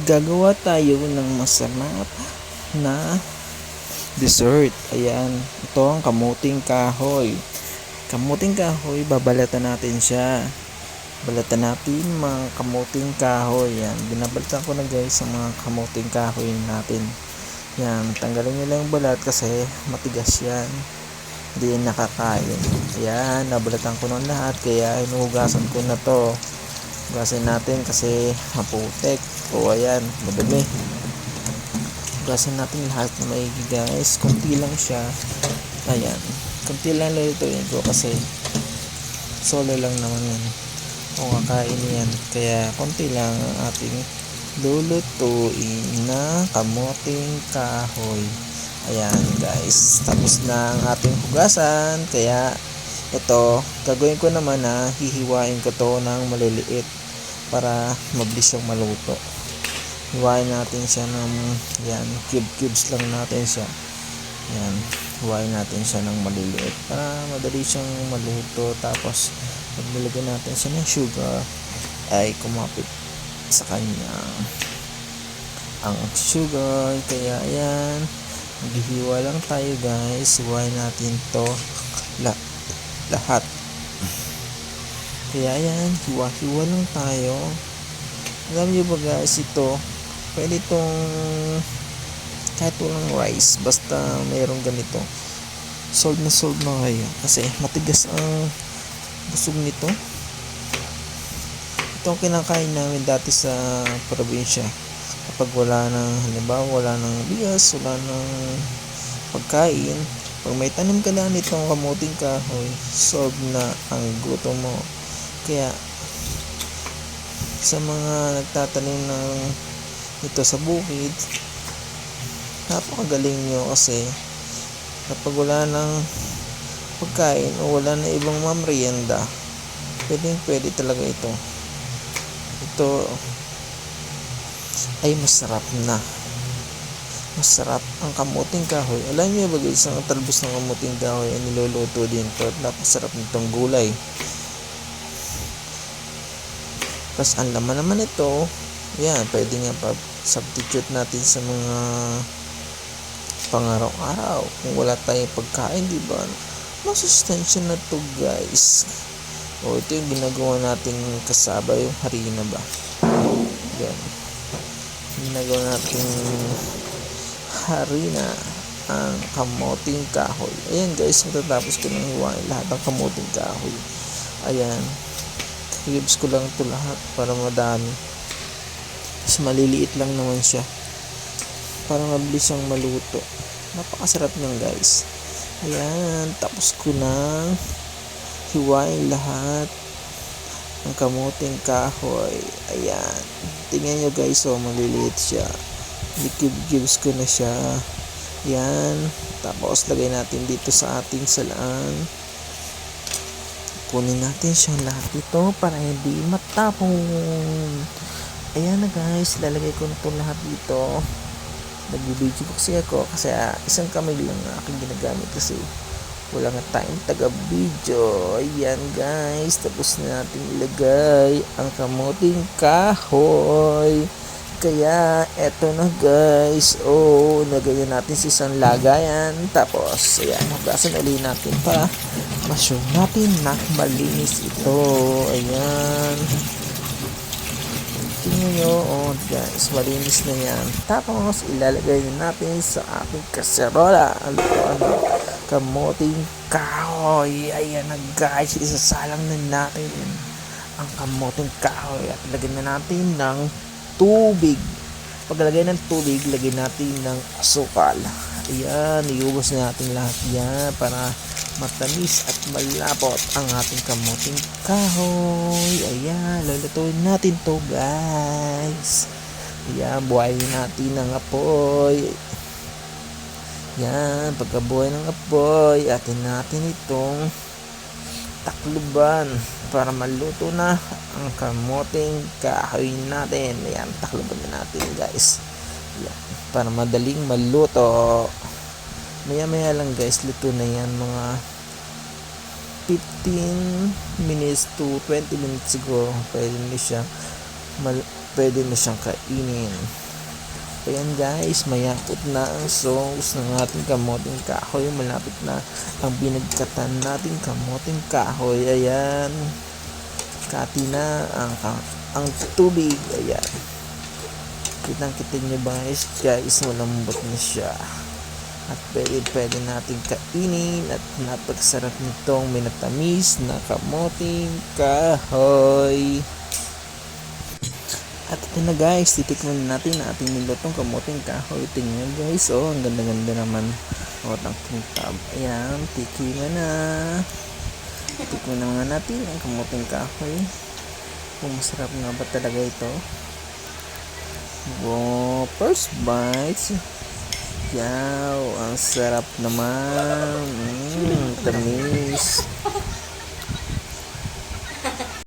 Gagawa tayo ng masarap na dessert. Ayan, ito ang kamuting kahoy. Kamuting kahoy, babalatan natin siya. Balatan natin mga kamuting kahoy. Yan, binabalatan ko na guys ang mga kamuting kahoy natin. Yan, tanggalin nyo lang yung balat kasi matigas yan. Hindi yan nakakain. Ayan, nabalatan ko ng lahat kaya hinuhugasan ko na to. Hugasin natin kasi maputek. O ayan, madumi. Hugasin natin lahat na maigi guys. Kunti lang siya. Ayan, kunti lang lulutuin ko kasi solo lang naman yan kung kakain yan, kaya konti lang ang ating lulutuin na kamuting kahoy. Ayan guys, tapos na ang ating hugasan, kaya ito gagawin ko naman na hihiwain ko to ng maliliit para mabilis siyang maluto. Hiwain natin siya ng yan, cubes lang natin siya. Yan, hiwain natin siya ng maliliit para madali siyang maluto. Tapos pag nilagyan natin siya ng sugar ay kumapit sa kanya ang sugar. Kaya ayan, maghihiwa lang tayo guys. Hiwain natin to lahat. Kaya ayan, hiwa-hiwa lang tayo. Alam nyo ba guys, ito pwede itong kahit walang rice, basta mayroong ganito, solve na kayo kasi matigas ang busog nito. Ito ang kinakain namin dati sa probinsya kapag wala ng, halimbawa wala ng bigas, wala ng pagkain. Pag may tanim ka lang nitong kamuting kahoy, solve na ang gutom mo. Kaya sa mga nagtatanim ng ito sa bukid, napakagaling nyo kasi kapag wala ng pagkain o wala na ibang mamrienda, pwede talaga ito ay masarap na. Masarap ang kamuting kahoy. Alam niyo ba guys, ang talbos ng kamuting kahoy ay niluluto din to at napasarap nitong gulay. Tapos ang laman naman ito, yan, pwede nga pa substitute natin sa mga pang-araw-araw. Kung wala tayong pagkain, di ba? Masustansya na to guys. O ito yung ginagawa natin kasaba, yung harina ba. Yan. Ginagawa natin harina ang kamuting kahoy. Ayan guys, matatapos ko nang hiwain lahat ng kamuting kahoy. Ayan. Cubes ko lang ito lahat para madami. Mas maliliit lang naman siya para mabilis siyang maluto. Napakasarap niyan guys. Ayan, tapos ko nang hiwain lahat ng kamuting kahoy. Ayan, tingnan nyo guys, oh, maliliit siya. Cubes ko na siya. Ayan, tapos lagay natin dito sa ating salaan. Kunin natin siyang lahat dito para hindi matapon. Ayan na guys, lalagay ko na ito lahat dito. Nag-video kasi ako kasi isang kamay lang aking ginagamit kasi wala nga tayong taga-video. Ayan guys, tapos na natin ilagay ang kamuting kahoy. Kaya eto na guys, nagayan natin sa isang lagayan. Tapos ayan, hugasan ulit natin para ma-sure natin na malinis ito. Ayan, tingnan nyo, guys, malinis na yan. Tapos ilalagay natin sa ating kaserola ang kamuting kahoy. Ayan na guys, isasalang na natin ang kamuting kahoy at lagyan na natin ng tubig. Paglalagay ng tubig, lagyan natin ng asukal. Ayan, iubos na natin lahat yan para matamis at malapot ang ating kamuting kahoy. Ayan, lulutuin natin to guys. Ayan, buhayin natin ng apoy. Ayan, pagkabuhay ng apoy, atin natin itong takluban para maluto na ang kamuting kahoy natin. Ayan, takluban na natin guys. Ayan, para madaling maluto. Maya lang guys, luto na yan. Mga 15 minutes to 20 minutes siguro pwede na siya pwede na siyang kainin. Ayan guys, mayakot na ang sauce ng ating kamuting kahoy. Malapit na ang binagkatan nating kamuting kahoy. Ayan, kati na ang tubig. Ayan, kitang-kita nyo ba guys, malambot na siya. At pwede nating kainin at napakasarap nitong minatamis na kamuting kahoy. At ito na guys, titikman natin na ating nilutong kamuting kahoy. Tingnan guys, oh, ang ganda-ganda naman. O, tangkintab. Ayan, tikiman na. Tikman na nga natin ang kamuting kahoy. Kung masarap nga ba talaga ito. Wow, first bites. Yaw, ang sarap naman. Tamis.